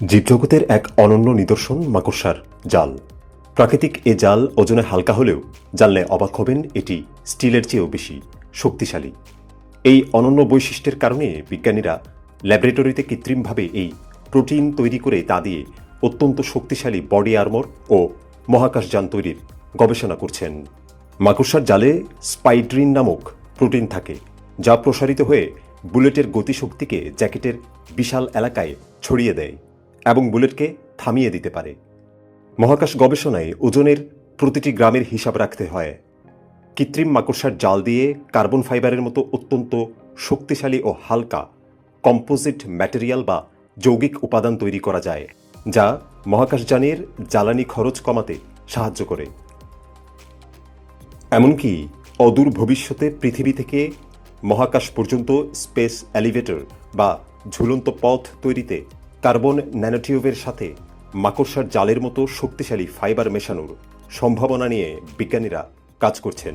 জীবজগতের এক অনন্য নিদর্শন মাকড়সার জাল। প্রাকৃতিক এ জাল ওজনে হালকা হলেও জানলে অবাক হবেন এটি স্টিলের চেয়েও বেশি শক্তিশালী। এই অনন্য বৈশিষ্ট্যের কারণে বিজ্ঞানীরা ল্যাবরেটরিতে কৃত্রিমভাবে এই প্রোটিন তৈরি করে তা দিয়ে অত্যন্ত শক্তিশালী বডি আর্মর ও মহাকাশযান তৈরির গবেষণা করছেন। মাকড়সার জালে স্পাইড্রিন নামক প্রোটিন থাকে, যা প্রসারিত হয়ে বুলেটের গতিশক্তিকে জ্যাকেটের বিশাল এলাকায় ছড়িয়ে দেয় এবং বুলেটকে থামিয়ে দিতে পারে। মহাকাশ গবেষণায় ওজনের প্রতিটি গ্রামের হিসাব রাখতে হয়। কৃত্রিম মাকড়সার জাল দিয়ে কার্বন ফাইবারের মতো অত্যন্ত শক্তিশালী ও হালকা কম্পোজিট ম্যাটেরিয়াল বা যৌগিক উপাদান তৈরি করা যায়, যা মহাকাশযানের জ্বালানি খরচ কমাতে সাহায্য করে। এমনকি অদূর ভবিষ্যতে পৃথিবী থেকে মহাকাশ পর্যন্ত স্পেস এলিভেটর বা ঝুলন্ত পথ তৈরিতে কার্বন ন্যানোটিউবের সাথে মাকড়সার জালের মতো শক্তিশালী ফাইবার মেশানোর সম্ভাবনা নিয়ে বিজ্ঞানীরা কাজ করছেন।